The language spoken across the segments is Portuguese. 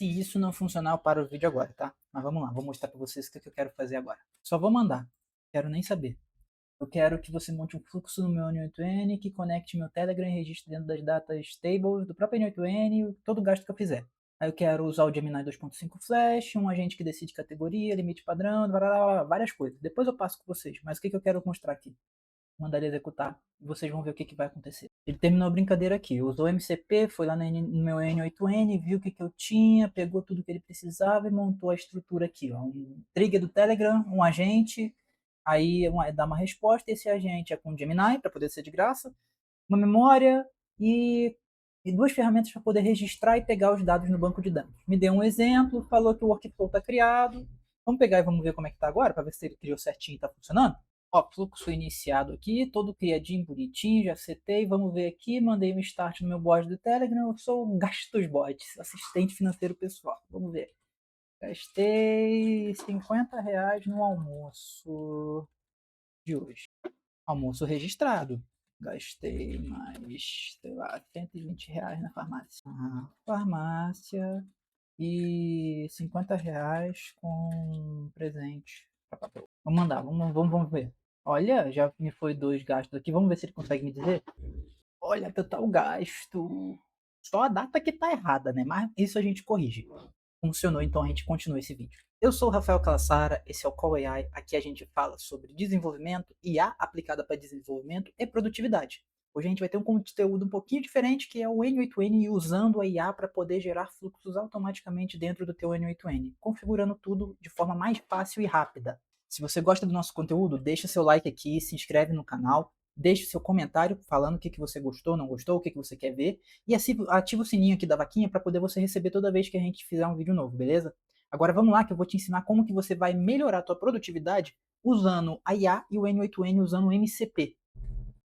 Se isso não funcionar, eu paro o vídeo agora, tá? Mas vamos lá, vou mostrar para vocês o que eu quero fazer agora. Só vou mandar, quero nem saber. Eu quero que você monte um fluxo no meu N8N que conecte meu Telegram e registre dentro das datas tables do próprio N8N todo o gasto que eu fizer. Aí eu quero usar o Gemini 2.5 Flash, um agente que decide categoria, limite padrão, várias coisas. Depois eu passo com vocês, mas o que eu quero mostrar aqui? Mandar ele executar e vocês vão ver o que vai acontecer. Ele terminou a brincadeira aqui, usou o MCP, foi lá no meu N8N, viu o que eu tinha, pegou tudo que ele precisava e montou a estrutura aqui. Ó. Um trigger do Telegram, um agente, aí dá uma resposta, esse agente é com o Gemini, para poder ser de graça, uma memória e duas ferramentas para poder registrar e pegar os dados no banco de dados. Me deu um exemplo, falou que o workflow está criado. Vamos pegar e vamos ver como é que está agora, para ver se ele criou certinho e está funcionando. Ó, fluxo iniciado aqui, todo criadinho, bonitinho, já setei. Vamos ver aqui, mandei um start no meu bot do Telegram. Eu sou um GastosBot, assistente financeiro pessoal. Vamos ver. Gastei R$ 50 no almoço de hoje. Almoço registrado. Gastei mais, sei lá, R$ 120 na farmácia. Farmácia e R$ 50 com presente. Vamos mandar, vamos ver. Olha, já me foi 2 gastos aqui. Vamos ver se ele consegue me dizer. Olha, total gasto. Só a data que tá errada, né? Mas isso a gente corrige. Funcionou, então a gente continua esse vídeo. Eu sou o Rafael Calassara, esse é o Call AI. Aqui a gente fala sobre desenvolvimento, IA aplicada para desenvolvimento e produtividade. Hoje a gente vai ter um conteúdo um pouquinho diferente, que é o N8N usando a IA para poder gerar fluxos automaticamente dentro do teu N8N, configurando tudo de forma mais fácil e rápida. Se você gosta do nosso conteúdo, deixa seu like aqui, se inscreve no canal, deixe seu comentário falando o que você gostou, não gostou, o que você quer ver, e ativa o sininho aqui da vaquinha para poder você receber toda vez que a gente fizer um vídeo novo, beleza? Agora vamos lá que eu vou te ensinar como que você vai melhorar a tua produtividade usando a IA e o N8N usando o MCP.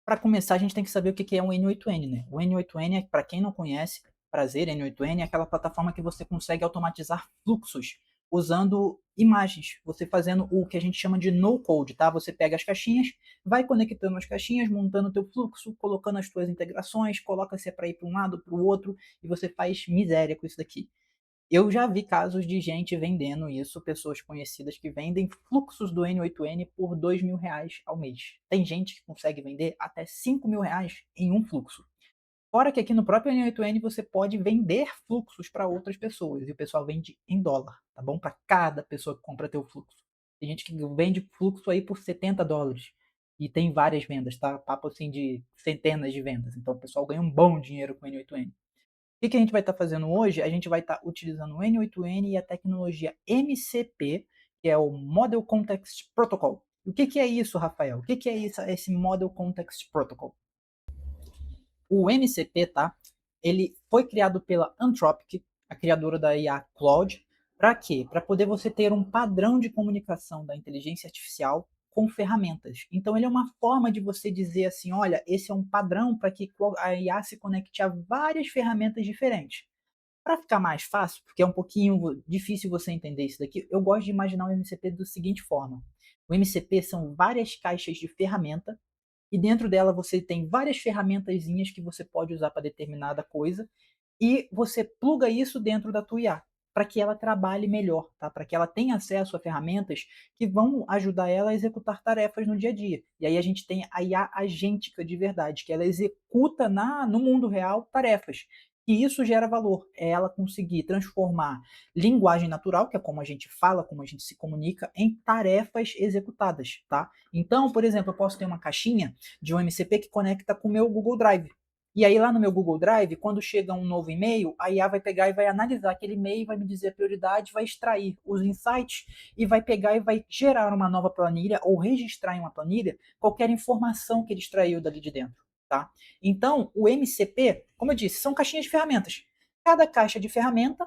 Para começar, a gente tem que saber o que é um N8N, né? O N8N, para quem não conhece, prazer, N8N é aquela plataforma que você consegue automatizar fluxos usando imagens, você fazendo o que a gente chama de no-code, tá? Você pega as caixinhas, vai conectando as caixinhas, montando o teu fluxo, colocando as tuas integrações, coloca se é para ir para um lado, para o outro, e você faz miséria com isso daqui. Eu já vi casos de gente vendendo isso, pessoas conhecidas que vendem fluxos do N8N por R$ 2.000 ao mês. Tem gente que consegue vender até R$ 5.000 em um fluxo. Fora que aqui no próprio N8N você pode vender fluxos para outras pessoas, e o pessoal vende em dólar, tá bom? Para cada pessoa que compra teu fluxo. Tem gente que vende fluxo aí por US$ 70. E tem várias vendas, tá? Papo assim de centenas de vendas. Então o pessoal ganha um bom dinheiro com o N8N. O que a gente vai estar fazendo hoje? A gente vai estar utilizando o N8N e a tecnologia MCP, que é o Model Context Protocol. O que é isso, Rafael? O que é isso, esse Model Context Protocol? O MCP, tá? Ele foi criado pela Anthropic, a criadora da IA Claude. Para quê? Para poder você ter um padrão de comunicação da inteligência artificial com ferramentas. Então, ele é uma forma de você dizer assim: olha, esse é um padrão para que a IA se conecte a várias ferramentas diferentes. Para ficar mais fácil, porque é um pouquinho difícil você entender isso daqui, eu gosto de imaginar o MCP da seguinte forma: o MCP são várias caixas de ferramenta e dentro dela você tem várias ferramentazinhas que você pode usar para determinada coisa e você pluga isso dentro da tua IA para que ela trabalhe melhor, tá? Para que ela tenha acesso a ferramentas que vão ajudar ela a executar tarefas no dia a dia. E aí a gente tem a IA agêntica de verdade, que ela executa no mundo real tarefas. E isso gera valor, é ela conseguir transformar linguagem natural, que é como a gente fala, como a gente se comunica, em tarefas executadas, tá? Então, por exemplo, eu posso ter uma caixinha de um MCP que conecta com o meu Google Drive. E aí lá no meu Google Drive, quando chega um novo e-mail, a IA vai pegar e vai analisar aquele e-mail, vai me dizer a prioridade, vai extrair os insights e vai pegar e vai gerar uma nova planilha ou registrar em uma planilha qualquer informação que ele extraiu dali de dentro. Tá? Então, o MCP, como eu disse, são caixinhas de ferramentas. Cada caixa de ferramenta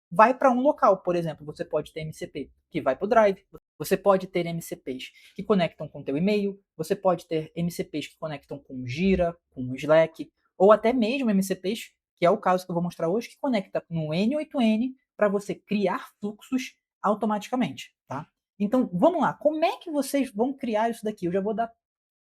vai para um local. Por exemplo, você pode ter MCP que vai para o Drive, você pode ter MCPs que conectam com o teu e-mail, você pode ter MCPs que conectam com o Gira, com o Slack, ou até mesmo MCPs, que é o caso que eu vou mostrar hoje, que conecta no N8N para você criar fluxos automaticamente. Tá? Então, vamos lá. Como é que vocês vão criar isso daqui? Eu já vou dar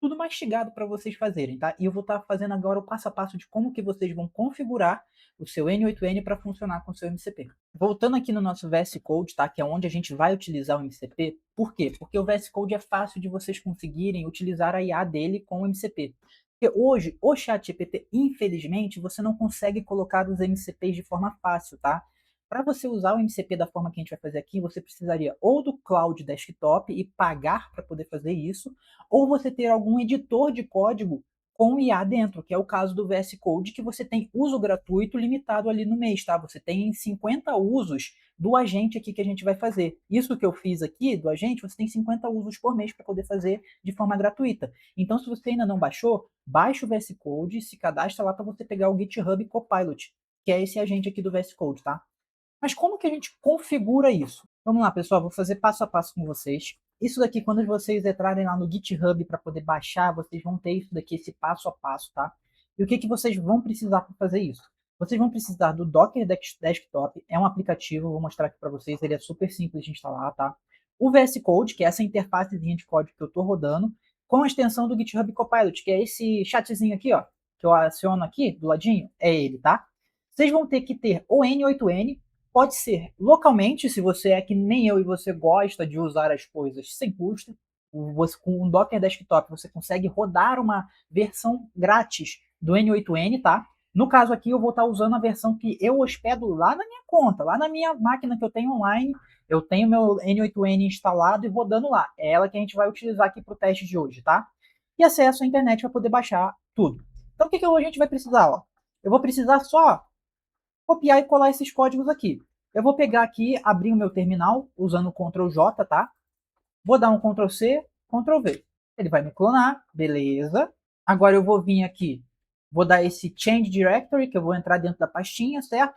tudo mastigado para vocês fazerem, tá? E eu vou estar fazendo agora o passo a passo de como que vocês vão configurar o seu N8N para funcionar com o seu MCP. Voltando aqui no nosso VS Code, tá? Que é onde a gente vai utilizar o MCP. Por quê? Porque o VS Code é fácil de vocês conseguirem utilizar a IA dele com o MCP. Porque hoje, o ChatGPT, infelizmente, você não consegue colocar os MCPs de forma fácil, tá? Para você usar o MCP da forma que a gente vai fazer aqui, você precisaria ou do Cloud Desktop e pagar para poder fazer isso, ou você ter algum editor de código com IA dentro, que é o caso do VS Code, que você tem uso gratuito limitado ali no mês, tá? Você tem 50 usos do agente aqui que a gente vai fazer. Isso que eu fiz aqui do agente, você tem 50 usos por mês para poder fazer de forma gratuita. Então, se você ainda não baixou, baixa o VS Code e se cadastra lá para você pegar o GitHub Copilot, que é esse agente aqui do VS Code, tá? Mas como que a gente configura isso? Vamos lá, pessoal, vou fazer passo a passo com vocês. Isso daqui, quando vocês entrarem lá no GitHub para poder baixar, vocês vão ter isso daqui, esse passo a passo, tá? E o que vocês vão precisar para fazer isso? Vocês vão precisar do Docker Desktop, é um aplicativo, vou mostrar aqui para vocês, ele é super simples de instalar, tá? O VS Code, que é essa interfacezinha de código que eu estou rodando, com a extensão do GitHub Copilot, que é esse chatzinho aqui, ó, que eu aciono aqui do ladinho, é ele, tá? Vocês vão ter que ter o N8N, pode ser localmente, se você é que nem eu e você gosta de usar as coisas sem custo. Com um Docker Desktop você consegue rodar uma versão grátis do N8N, tá? No caso aqui eu vou estar usando a versão que eu hospedo lá na minha conta, lá na minha máquina que eu tenho online. Eu tenho meu N8N instalado e rodando lá. É ela que a gente vai utilizar aqui para o teste de hoje, tá? E acesso à internet para poder baixar tudo. Então o que a gente vai precisar? Ó? Eu vou precisar só copiar e colar esses códigos aqui. Eu vou pegar aqui, abrir o meu terminal usando o Ctrl J, tá? Vou dar um Ctrl C, Ctrl V. Ele vai me clonar, beleza. Agora eu vou vir aqui, vou dar esse Change Directory, que eu vou entrar dentro da pastinha, certo?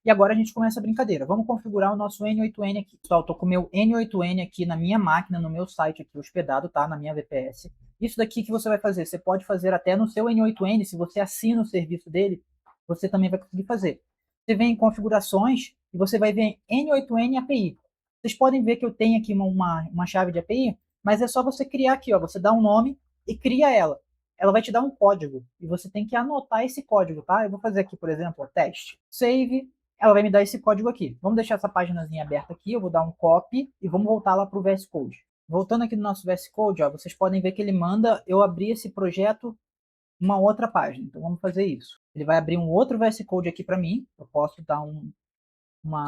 E agora a gente começa a brincadeira. Vamos configurar o nosso N8N aqui. Pessoal, estou com o meu N8N aqui na minha máquina, no meu site aqui hospedado, tá? Na minha VPS. Isso daqui que você vai fazer, você pode fazer até no seu N8N, se você assina o serviço dele, você também vai conseguir fazer. Você vem em configurações e você vai ver N8N API. Vocês podem ver que eu tenho aqui uma chave de API, mas é só você criar aqui, ó. Você dá um nome e cria ela. Ela vai te dar um código e você tem que anotar esse código, tá? Eu vou fazer aqui, por exemplo, teste, save, ela vai me dar esse código aqui. Vamos deixar essa páginazinha aberta aqui, eu vou dar um copy e vamos voltar lá para o VS Code. Voltando aqui no nosso VS Code, ó, vocês podem ver que ele manda eu abrir esse projeto uma outra página. Então vamos fazer isso. Ele vai abrir um outro VS Code aqui para mim. Eu posso dar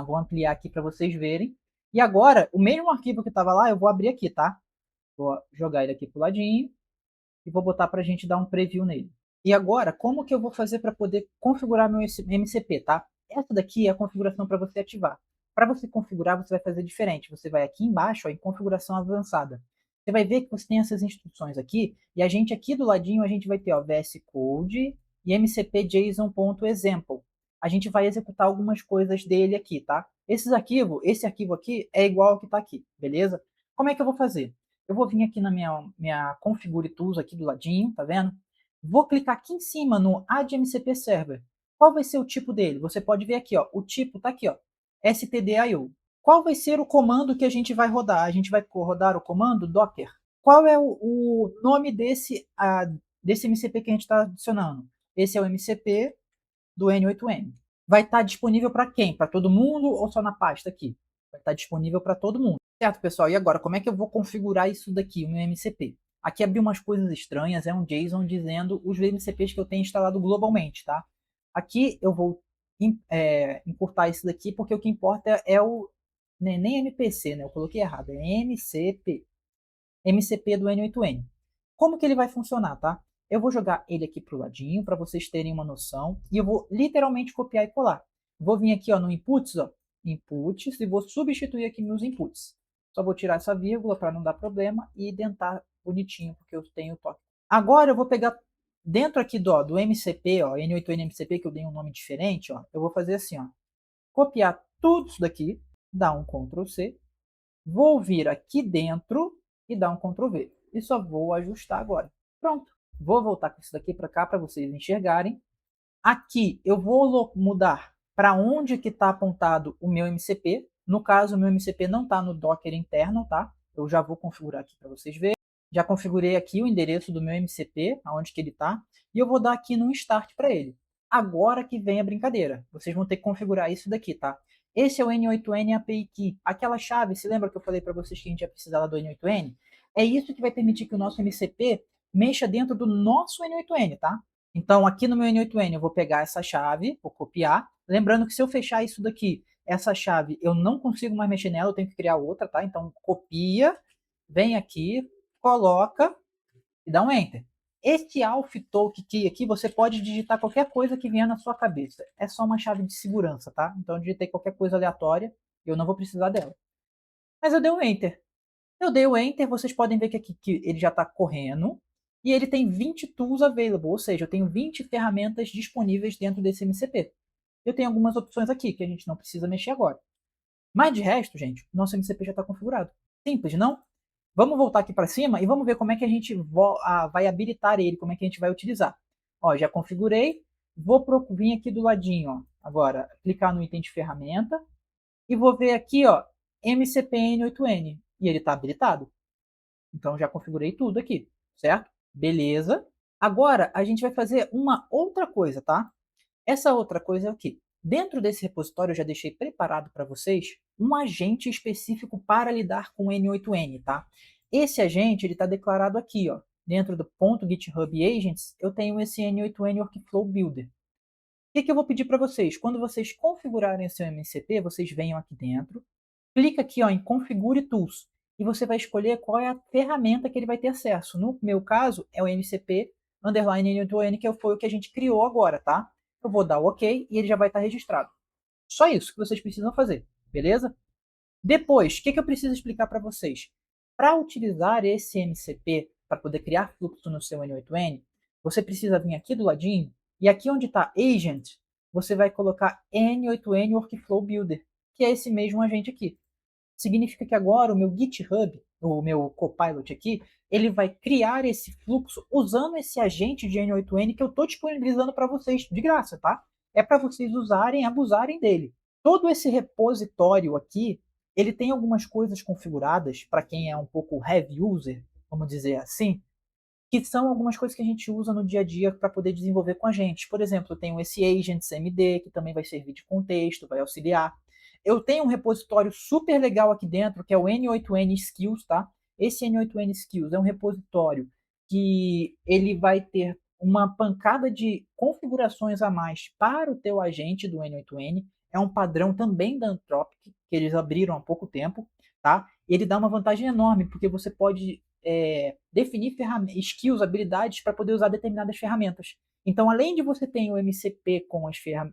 vou ampliar aqui para vocês verem. E agora, o mesmo arquivo que estava lá, eu vou abrir aqui, tá? Vou jogar ele aqui pro ladinho e vou botar para a gente dar um preview nele. E agora, como que eu vou fazer para poder configurar meu MCP, tá? Essa daqui é a configuração para você ativar. Para você configurar, você vai fazer diferente. Você vai aqui embaixo, ó, em configuração avançada. Você vai ver que você tem essas instruções aqui, e a gente aqui do ladinho, a gente vai ter ó, VS Code e mcp.json.example. A gente vai executar algumas coisas dele aqui, tá? Esse arquivo aqui é igual ao que está aqui, beleza? Como é que eu vou fazer? Eu vou vir aqui na minha Configure Tools aqui do ladinho, tá vendo? Vou clicar aqui em cima no Add MCP Server. Qual vai ser o tipo dele? Você pode ver aqui, ó, o tipo está aqui, ó, stdio. Qual vai ser o comando que a gente vai rodar? A gente vai rodar o comando Docker. Qual é o nome desse MCP que a gente está adicionando? Esse é o MCP do N8N. Vai estar disponível para quem? Para todo mundo ou só na pasta aqui? Vai estar disponível para todo mundo. Certo, pessoal? E agora, como é que eu vou configurar isso daqui, o meu MCP? Aqui abriu umas coisas estranhas, é um JSON dizendo os MCPs que eu tenho instalado globalmente, tá? Aqui eu vou encurtar isso daqui, porque o que importa é o... Nem MPC, né? Eu coloquei errado, é MCP. MCP do N8N. Como que ele vai funcionar, tá? Eu vou jogar ele aqui pro ladinho, para vocês terem uma noção, e eu vou literalmente copiar e colar. Vou vir aqui ó, no Inputs, ó, Inputs, e vou substituir aqui meus inputs. Só vou tirar essa vírgula para não dar problema e identar bonitinho, porque eu tenho o toque. Agora eu vou pegar dentro aqui do MCP, ó, N8N MCP, que eu dei um nome diferente, ó, eu vou fazer assim, ó, copiar tudo isso daqui, dar um Ctrl C, vou vir aqui dentro e dar um Ctrl V. E só vou ajustar agora. Pronto. Vou voltar com isso daqui para cá para vocês enxergarem. Aqui eu vou mudar para onde que está apontado o meu MCP. No caso, o meu MCP não está no Docker interno, tá? Eu já vou configurar aqui para vocês verem. Já configurei aqui o endereço do meu MCP, aonde que ele está, e eu vou dar aqui no Start para ele. Agora que vem a brincadeira. Vocês vão ter que configurar isso daqui, tá? Esse é o N8N API Key. Aquela chave, se lembra que eu falei para vocês que a gente ia precisar lá do N8N? É isso que vai permitir que o nosso MCP mexa dentro do nosso N8N, tá? Então, aqui no meu N8N, eu vou pegar essa chave, vou copiar. Lembrando que se eu fechar isso daqui, essa chave, eu não consigo mais mexer nela, eu tenho que criar outra, tá? Então, copia, vem aqui, coloca e dá um Enter. Este Auth Token Key aqui, você pode digitar qualquer coisa que venha na sua cabeça. É só uma chave de segurança, tá? Então, eu digitei qualquer coisa aleatória, eu não vou precisar dela. Mas eu dei um Enter. Eu dei o Enter, vocês podem ver que aqui que ele já está correndo. E ele tem 20 tools available, ou seja, eu tenho 20 ferramentas disponíveis dentro desse MCP. Eu tenho algumas opções aqui que a gente não precisa mexer agora. Mas de resto, gente, o nosso MCP já está configurado. Simples, não? Vamos voltar aqui para cima e vamos ver como é que a gente vai habilitar ele, como é que a gente vai utilizar. Ó, já configurei, vou vir aqui do ladinho, ó, agora clicar no item de ferramenta e vou ver aqui, ó, MCPN8N, e ele está habilitado. Então já configurei tudo aqui, certo? Beleza. Agora a gente vai fazer uma outra coisa, tá? Essa outra coisa é o quê? Dentro desse repositório eu já deixei preparado para vocês um agente específico para lidar com o N8N, tá? Esse agente ele está declarado aqui, ó. Dentro do ponto GitHub Agents, eu tenho esse N8N Workflow Builder. O que eu vou pedir para vocês? Quando vocês configurarem o seu MCP, vocês venham aqui dentro, clica aqui ó, em Configure Tools e você vai escolher qual é a ferramenta que ele vai ter acesso. No meu caso, é o MCP _N8N, que foi o que a gente criou agora, tá? Eu vou dar o OK e ele já vai estar registrado. Só isso que vocês precisam fazer, beleza? Depois, o que eu preciso explicar para vocês? Para utilizar esse MCP, para poder criar fluxo no seu N8N, você precisa vir aqui do ladinho, e aqui onde está Agent, você vai colocar N8N Workflow Builder, que é esse mesmo agente aqui. Significa que agora o meu GitHub, o meu Copilot aqui, ele vai criar esse fluxo usando esse agente de N8N que eu estou disponibilizando para vocês de graça, tá? É para vocês usarem, abusarem dele. Todo esse repositório aqui, ele tem algumas coisas configuradas para quem é um pouco heavy user, vamos dizer assim, que são algumas coisas que a gente usa no dia a dia para poder desenvolver com a gente. Por exemplo, eu tenho esse Agents MD, que também vai servir de contexto, vai auxiliar. Eu tenho um repositório super legal aqui dentro, que é o N8N Skills, tá? Esse N8N Skills é um repositório que ele vai ter uma pancada de configurações a mais para o teu agente do N8N. É um padrão também da Anthropic, que eles abriram há pouco tempo, tá? E ele dá uma vantagem enorme, porque você pode definir skills, habilidades para poder usar determinadas ferramentas. Então, além de você ter o MCP com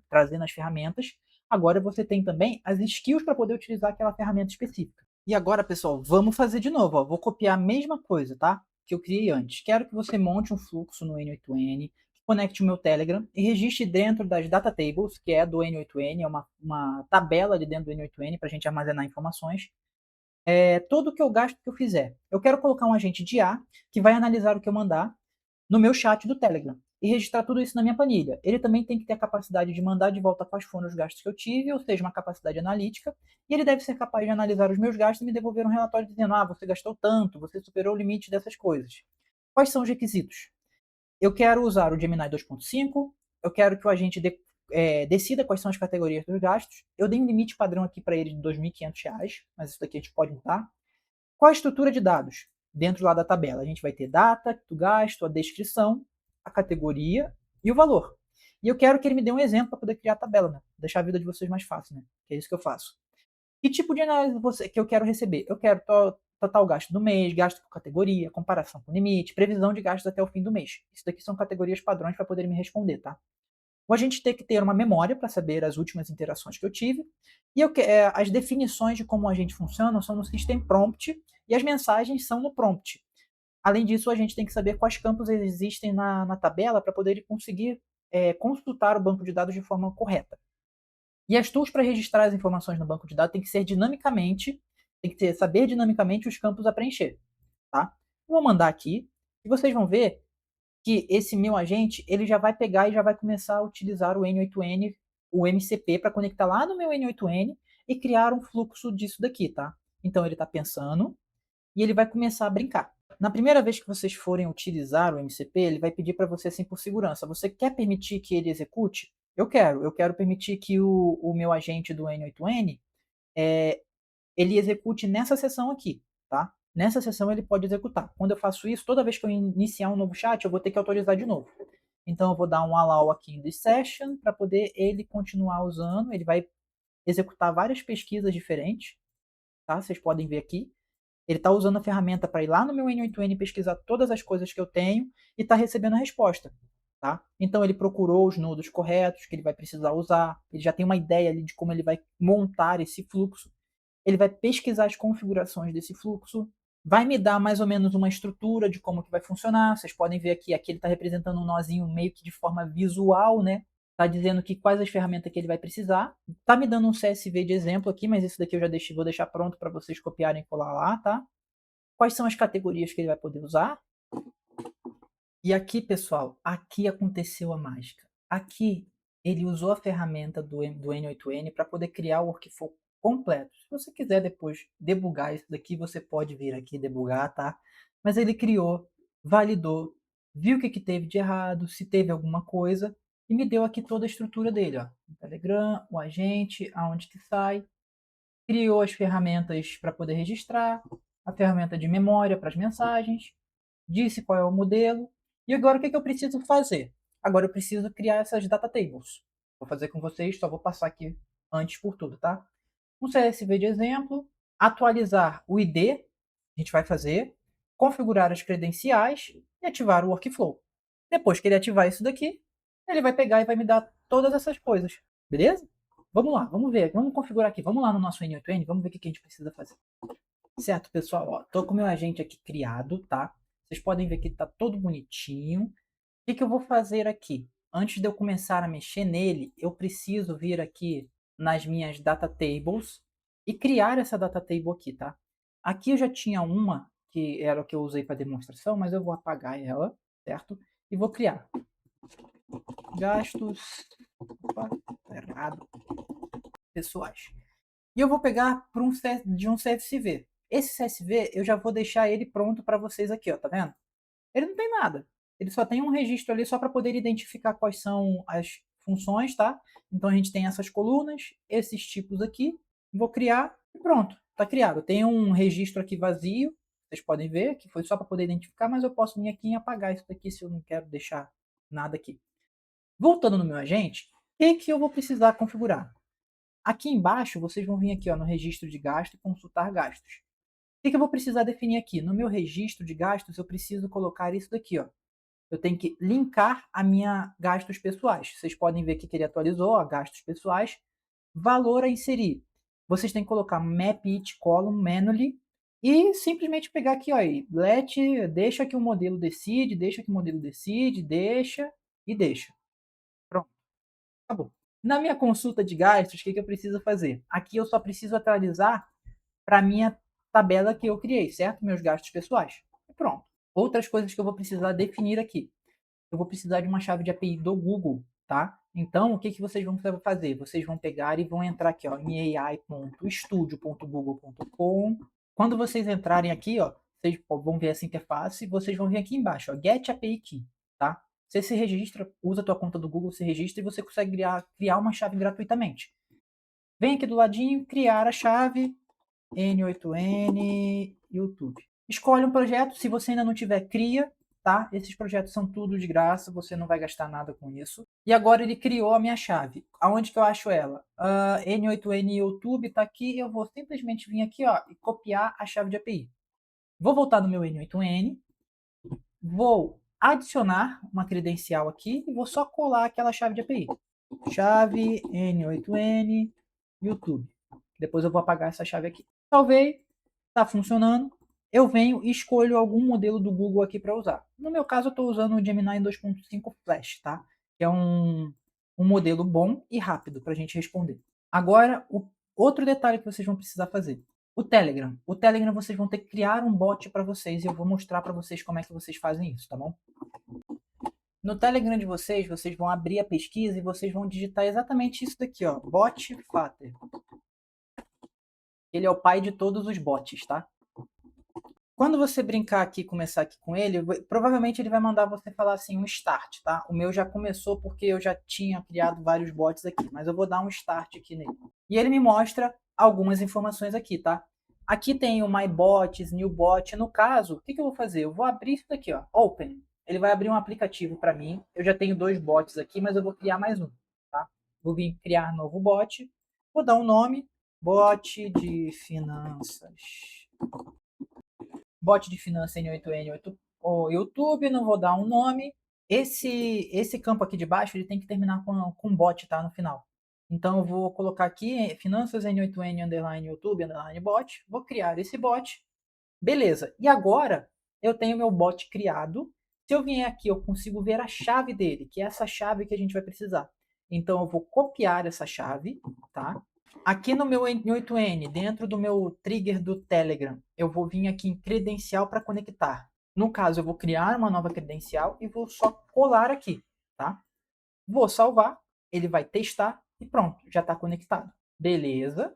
trazendo as ferramentas, agora você tem também as skills para poder utilizar aquela ferramenta específica. E agora, pessoal, vamos fazer de novo. Ó. Vou copiar a mesma coisa, tá? Que eu criei antes. Quero que você monte um fluxo no N8N, conecte o meu Telegram e registre dentro das data tables, que é do N8N, é uma tabela ali dentro do N8N para a gente armazenar informações. Todo que eu gasto que eu fizer. Eu quero colocar um agente de IA que vai analisar o que eu mandar no meu chat do Telegram e registrar tudo isso na minha planilha. Ele também tem que ter a capacidade de mandar de volta quais foram os gastos que eu tive, ou seja, uma capacidade analítica, e ele deve ser capaz de analisar os meus gastos e me devolver um relatório dizendo: ah, você gastou tanto, você superou o limite dessas coisas. Quais são os requisitos? Eu quero usar o Gemini 2.5, eu quero que o agente decida quais são as categorias dos gastos. Eu dei um limite padrão aqui para ele de R$ 2.500, mas isso daqui a gente pode mudar. Qual a estrutura de dados? Dentro lá da tabela, a gente vai ter data do gasto, a descrição, a categoria e o valor. E eu quero que ele me dê um exemplo para poder criar a tabela, né? Deixar a vida de vocês mais fácil, né? Que é isso que eu faço. Que tipo de análise que eu quero receber? Eu quero total gasto do mês, gasto por categoria, comparação com limite, previsão de gastos até o fim do mês. Isso daqui são categorias padrões para poder me responder, tá? O agente tem que ter uma memória para saber as últimas interações que eu tive. E as definições de como o agente funciona são no System Prompt e as mensagens são no Prompt. Além disso, a gente tem que saber quais campos existem na tabela para poder conseguir consultar o banco de dados de forma correta. E as tools para registrar as informações no banco de dados tem que ser dinamicamente, saber dinamicamente os campos a preencher. Tá? Vou mandar aqui e vocês vão ver que esse meu agente ele já vai pegar e já vai começar a utilizar o N8N, o MCP, para conectar lá no meu N8N e criar um fluxo disso daqui, tá? Então ele está pensando e ele vai começar a brincar. Na primeira vez que vocês forem utilizar o MCP, ele vai pedir para você assim por segurança. Você quer permitir que ele execute? Eu quero permitir que o meu agente do N8N ele execute nessa sessão aqui, tá? Nessa sessão ele pode executar. Quando eu faço isso, toda vez que eu iniciar um novo chat, eu vou ter que autorizar de novo. Então eu vou dar um allow aqui em this session para poder ele continuar usando. Ele vai executar várias pesquisas diferentes, tá? Vocês podem ver aqui. Ele está usando a ferramenta para ir lá no meu N8N pesquisar todas as coisas que eu tenho e está recebendo a resposta. Tá? Então ele procurou os nodos corretos que ele vai precisar usar, ele já tem uma ideia ali de como ele vai montar esse fluxo, ele vai pesquisar as configurações desse fluxo, vai me dar mais ou menos uma estrutura de como que vai funcionar. Vocês podem ver aqui ele está representando um nozinho meio que de forma visual, né? Está dizendo que quais as ferramentas que ele vai precisar. Está me dando um CSV de exemplo aqui, mas isso daqui eu já vou deixar pronto para vocês copiarem e colar lá, tá? Quais são as categorias que ele vai poder usar? E aqui, pessoal, aqui aconteceu a mágica. Aqui ele usou a ferramenta do N8N para poder criar o workflow completo. Se você quiser depois debugar isso daqui, você pode vir aqui debugar, tá? Mas ele criou, validou, viu o que teve de errado, se teve alguma coisa, e me deu aqui toda a estrutura dele, ó. O Telegram, o agente, aonde que sai, criou as ferramentas para poder registrar, a ferramenta de memória para as mensagens, disse qual é o modelo. E agora o que eu preciso fazer? Agora eu preciso criar essas data tables. Vou fazer com vocês, só vou passar aqui antes por tudo, tá? Um CSV de exemplo, atualizar o ID, a gente vai fazer, configurar as credenciais e ativar o workflow. Depois que ele ativar isso daqui, ele vai pegar e vai me dar todas essas coisas, beleza? Vamos lá, vamos ver, vamos configurar aqui, vamos lá no nosso N8N, vamos ver o que a gente precisa fazer. Certo, pessoal, ó, tô com o meu agente aqui criado, tá? Vocês podem ver que está todo bonitinho. O que eu vou fazer aqui? Antes de eu começar a mexer nele, eu preciso vir aqui nas minhas data tables e criar essa data table aqui, tá? Aqui eu já tinha uma, que era o que eu usei para demonstração, mas eu vou apagar ela, certo? E vou criar gastos, opa, tá errado, pessoais. E eu vou pegar de um CSV. Esse CSV eu já vou deixar ele pronto para vocês aqui, ó, tá vendo? Ele não tem nada. Ele só tem um registro ali só para poder identificar quais são as funções, tá? Então a gente tem essas colunas, esses tipos aqui. Vou criar e pronto, está criado. Tem um registro aqui vazio, vocês podem ver que foi só para poder identificar, mas eu posso vir aqui e apagar isso daqui se eu não quero deixar nada aqui. Voltando no meu agente, o que eu vou precisar configurar? Aqui embaixo, vocês vão vir aqui ó, no registro de gasto e consultar gastos. O que eu vou precisar definir aqui? No meu registro de gastos, eu preciso colocar isso daqui, ó. Eu tenho que linkar a minha gastos pessoais. Vocês podem ver que ele atualizou, ó, gastos pessoais. Valor a inserir. Vocês têm que colocar map it column manually e simplesmente pegar aqui, ó, e deixa que o modelo decide, deixa que o modelo decide, deixa e deixa. Pronto, acabou. Na minha consulta de gastos, o que eu preciso fazer? Aqui eu só preciso atualizar para a minha tabela que eu criei, certo? Meus gastos pessoais. E pronto. Outras coisas que eu vou precisar definir aqui. Eu vou precisar de uma chave de API do Google, tá? Então, o que vocês vão fazer? Vocês vão pegar e vão entrar aqui, ó, em ai.studio.google.com. Quando vocês entrarem aqui, ó, vocês vão ver essa interface e vocês vão vir aqui embaixo, ó, Get API Key, tá? Você se registra, usa a tua conta do Google, se registra e você consegue criar uma chave gratuitamente. Vem aqui do ladinho, criar a chave N8N YouTube. Escolhe um projeto, se você ainda não tiver, cria, tá? Esses projetos são tudo de graça, você não vai gastar nada com isso. E agora ele criou a minha chave. Aonde que eu acho ela? N8N YouTube tá aqui, eu vou simplesmente vir aqui, ó, e copiar a chave de API. Vou voltar no meu N8N, vou adicionar uma credencial aqui e vou só colar aquela chave de API. Chave N8N YouTube. Depois eu vou apagar essa chave aqui. Salvei, está funcionando. Eu venho e escolho algum modelo do Google aqui para usar. No meu caso, eu estou usando o Gemini 2.5 Flash, tá? Que é um modelo bom e rápido para a gente responder. Agora, o outro detalhe que vocês vão precisar fazer. O Telegram. O Telegram vocês vão ter que criar um bot para vocês e eu vou mostrar para vocês como é que vocês fazem isso, tá bom? No Telegram de vocês, vocês vão abrir a pesquisa e vocês vão digitar exatamente isso daqui, ó, bot Flutter. Ele é o pai de todos os bots, tá? Quando você brincar aqui, começar aqui com ele, provavelmente ele vai mandar você falar assim, um start, tá? O meu já começou porque eu já tinha criado vários bots aqui, mas eu vou dar um start aqui nele. E ele me mostra algumas informações aqui, tá? Aqui tem o My Bots, New Bot. No caso, o que eu vou fazer? Eu vou abrir isso daqui, ó, Open. Ele vai abrir um aplicativo para mim. Eu já tenho 2 bots aqui, mas eu vou criar mais um, tá? Vou vir criar novo bot. Vou dar um nome, bot de finanças. Bot de finanças N8N8 ou YouTube, não vou dar um nome. Esse campo aqui de baixo ele tem que terminar com bot, tá? No final. Então eu vou colocar aqui finanças N8N underline YouTube underline bot. Vou criar esse bot. Beleza. E agora eu tenho meu bot criado. Se eu vier aqui, eu consigo ver a chave dele, que é essa chave que a gente vai precisar. Então eu vou copiar essa chave, tá? Aqui no meu N8N, dentro do meu trigger do Telegram, eu vou vir aqui em credencial para conectar. No caso, eu vou criar uma nova credencial e vou só colar aqui, tá? Vou salvar, ele vai testar e pronto, já está conectado. Beleza.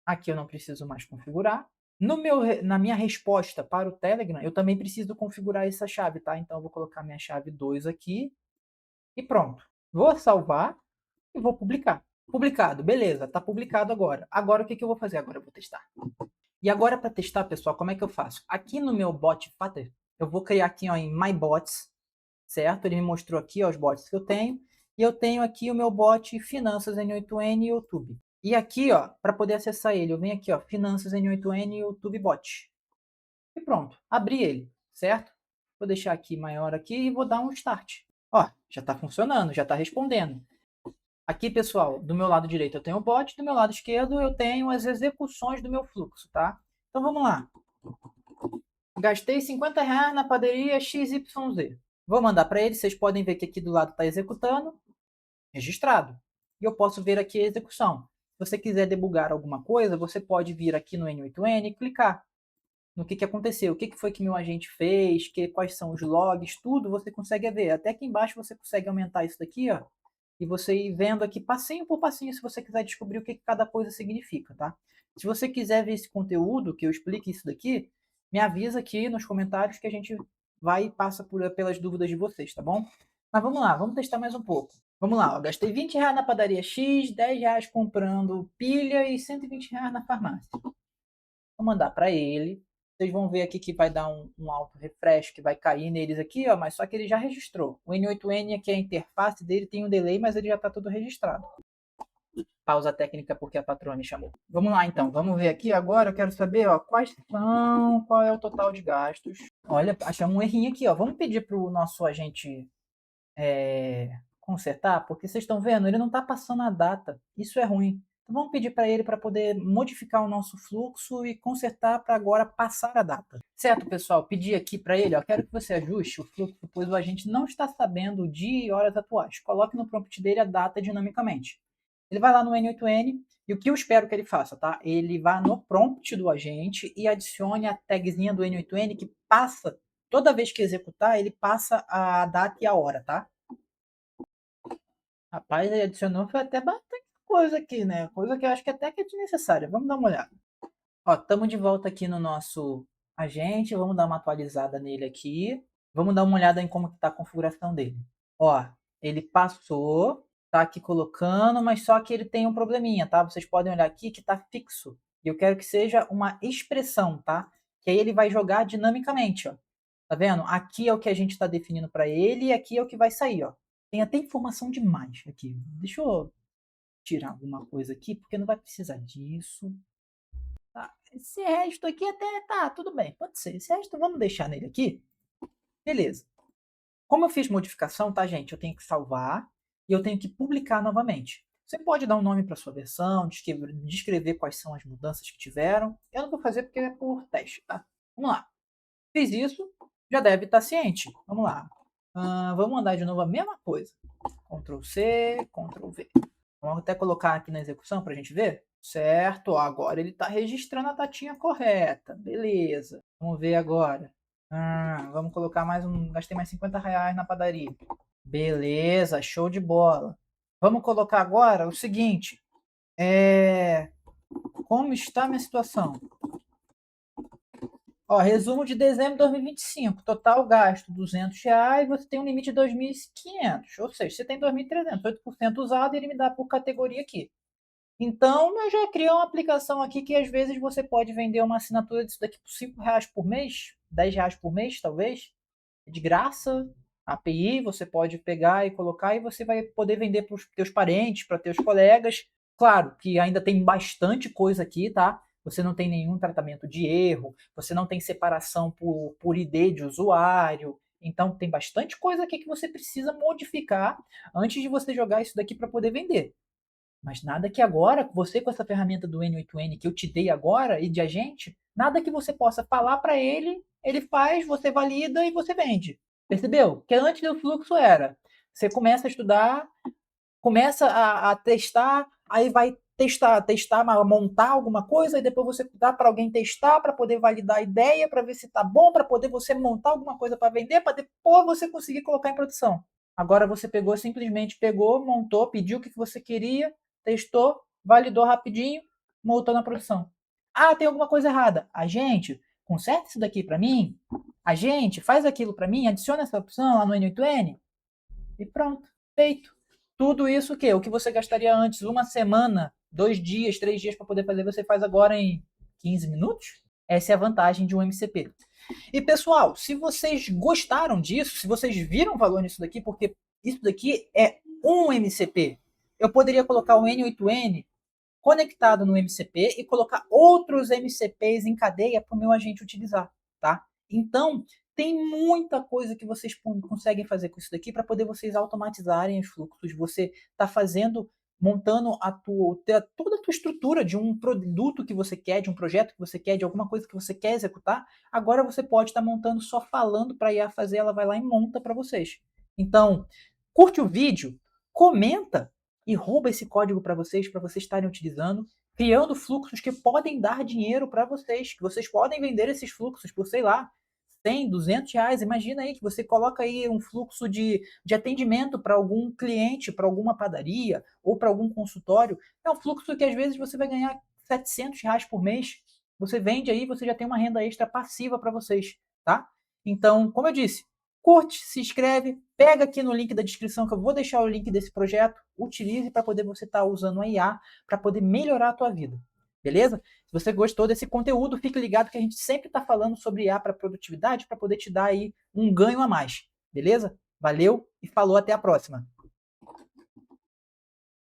Aqui eu não preciso mais configurar. Na minha resposta para o Telegram, eu também preciso configurar essa chave, tá? Então eu vou colocar minha chave 2 aqui e pronto. Vou salvar e vou publicar. Publicado, beleza, tá publicado agora. Agora o que eu vou fazer? Agora eu vou testar. E agora para testar, pessoal, como é que eu faço? Aqui no meu bot Fatter, eu vou criar aqui ó, em My Bots, certo? Ele me mostrou aqui ó, os bots que eu tenho. E eu tenho aqui o meu bot Finanças N8N YouTube. E aqui, ó, para poder acessar ele, eu venho aqui, ó, Finanças N8N YouTube Bot. E pronto, abri ele, certo? Vou deixar aqui maior aqui e vou dar um start. Ó, já está funcionando, já está respondendo. Aqui, pessoal, do meu lado direito eu tenho o bot, do meu lado esquerdo eu tenho as execuções do meu fluxo, tá? Então vamos lá. Gastei R$50 na padaria XYZ. Vou mandar para ele, vocês podem ver que aqui do lado está executando, registrado. E eu posso ver aqui a execução. Se você quiser debugar alguma coisa, você pode vir aqui no N8N e clicar no que aconteceu, o que foi que meu agente fez, quais são os logs, tudo você consegue ver. Até aqui embaixo você consegue aumentar isso daqui, ó, e você ir vendo aqui passinho por passinho se você quiser descobrir o que cada coisa significa, tá? Se você quiser ver esse conteúdo, que eu explique isso daqui, me avisa aqui nos comentários que a gente vai e passa pelas dúvidas de vocês, tá bom? Mas vamos lá, vamos testar mais um pouco. Vamos lá, ó, gastei R$20 na padaria X, R$10 comprando pilha e R$120 na farmácia. Vou mandar para ele. Vocês vão ver aqui que vai dar um auto refresh, que vai cair neles aqui, ó, mas só que ele já registrou. O N8N aqui, a interface dele tem um delay, mas ele já está tudo registrado. Pausa técnica porque a patroa me chamou. Vamos lá então, vamos ver aqui agora, eu quero saber ó, qual é o total de gastos. Olha, achamos um errinho aqui, ó. Vamos pedir para o nosso agente consertar, porque vocês estão vendo, ele não está passando a data. Isso é ruim. Então vamos pedir para ele para poder modificar o nosso fluxo e consertar para agora passar a data. Certo, pessoal? Pedi aqui para ele, ó, quero que você ajuste o fluxo, pois o agente não está sabendo o dia e horas atuais. Coloque no prompt dele a data dinamicamente. Ele vai lá no N8N e o que eu espero que ele faça, tá? Ele vá no prompt do agente e adicione a tagzinha do N8N que passa, toda vez que executar, ele passa a data e a hora, tá? Rapaz, ele adicionou foi até bastante coisa aqui, né? Coisa que eu acho que até que é desnecessária. Vamos dar uma olhada. Ó, estamos de volta aqui no nosso agente. Vamos dar uma atualizada nele aqui. Vamos dar uma olhada em como está a configuração dele. Ó, ele passou, tá aqui colocando, mas só que ele tem um probleminha, tá? Vocês podem olhar aqui que está fixo. E eu quero que seja uma expressão, tá? Que aí ele vai jogar dinamicamente, ó. Tá vendo? Aqui é o que a gente está definindo para ele e aqui é o que vai sair, ó. Tem até informação demais aqui. Deixa eu tirar alguma coisa aqui, porque não vai precisar disso. Tá. Esse resto aqui até tá, tudo bem, pode ser. Esse resto vamos deixar nele aqui. Beleza. Como eu fiz modificação, tá, gente? Eu tenho que salvar e eu tenho que publicar novamente. Você pode dar um nome para sua versão, descrever quais são as mudanças que tiveram. Eu não vou fazer porque é por teste, tá? Vamos lá. Fiz isso, já deve estar ciente. Vamos lá. Vamos mandar de novo a mesma coisa. Ctrl C, Ctrl V. Vamos até colocar aqui na execução para a gente ver. Certo, agora ele está registrando a datinha correta. Beleza. Vamos ver agora. Vamos colocar mais um. Gastei mais R$50 na padaria. Beleza, show de bola. Vamos colocar agora o seguinte. Como está a minha situação? Ó, resumo de dezembro de 2025. Total gasto R$ 200, você tem um limite de 2.500. Ou seja, você tem 2.300, 8% usado e ele me dá por categoria aqui. Então, eu já criei uma aplicação aqui que às vezes você pode vender uma assinatura disso daqui por R$ 5 por mês, R$ 10 por mês, talvez. De graça. A API você pode pegar e colocar e você vai poder vender para os teus parentes, para teus colegas. Claro que ainda tem bastante coisa aqui, tá? Você não tem nenhum tratamento de erro, você não tem separação por ID de usuário. Então tem bastante coisa aqui que você precisa modificar antes de você jogar isso daqui para poder vender. Mas nada que agora, você com essa ferramenta do N8N que eu te dei agora e de agente, nada que você possa falar para ele, ele faz, você valida e você vende. Percebeu? Que antes do fluxo era, você começa a estudar, começa a testar, aí vai testar, montar alguma coisa, e depois você dá para alguém testar, para poder validar a ideia, para ver se está bom, para poder você montar alguma coisa para vender, para depois você conseguir colocar em produção. Agora você simplesmente pegou, montou, pediu o que você queria, testou, validou rapidinho, montou na produção. Ah, tem alguma coisa errada. A gente conserta isso daqui para mim. A gente faz aquilo para mim, adiciona essa opção lá no N8N e pronto, feito. Tudo isso o quê? O que você gastaria antes, uma semana, 2 dias, 3 dias para poder fazer, você faz agora em 15 minutos? Essa é a vantagem de um MCP. E pessoal, se vocês gostaram disso, se vocês viram valor nisso daqui, porque isso daqui é um MCP, eu poderia colocar o N8N conectado no MCP e colocar outros MCPs em cadeia para o meu agente utilizar, tá? Então, tem muita coisa que vocês conseguem fazer com isso daqui para poder vocês automatizarem os fluxos. Você está fazendo, montando toda a tua estrutura de um produto que você quer, de um projeto que você quer, de alguma coisa que você quer executar. Agora você pode estar montando só falando para a IA fazer, ela vai lá e monta para vocês. Então, curte o vídeo, comenta e rouba esse código para vocês estarem utilizando, criando fluxos que podem dar dinheiro para vocês, que vocês podem vender esses fluxos por, sei lá, 100, R$ 200. Imagina aí que você coloca aí um fluxo de atendimento para algum cliente, para alguma padaria ou para algum consultório. É um fluxo que às vezes você vai ganhar R$ 700 por mês. Você vende aí, você já tem uma renda extra passiva para vocês, tá? Então, como eu disse, curte, se inscreve, pega aqui no link da descrição que eu vou deixar o link desse projeto, utilize para poder você estar usando a IA para poder melhorar a tua vida. Beleza? Se você gostou desse conteúdo, fique ligado que a gente sempre está falando sobre IA para produtividade para poder te dar aí um ganho a mais. Beleza? Valeu e falou, até a próxima.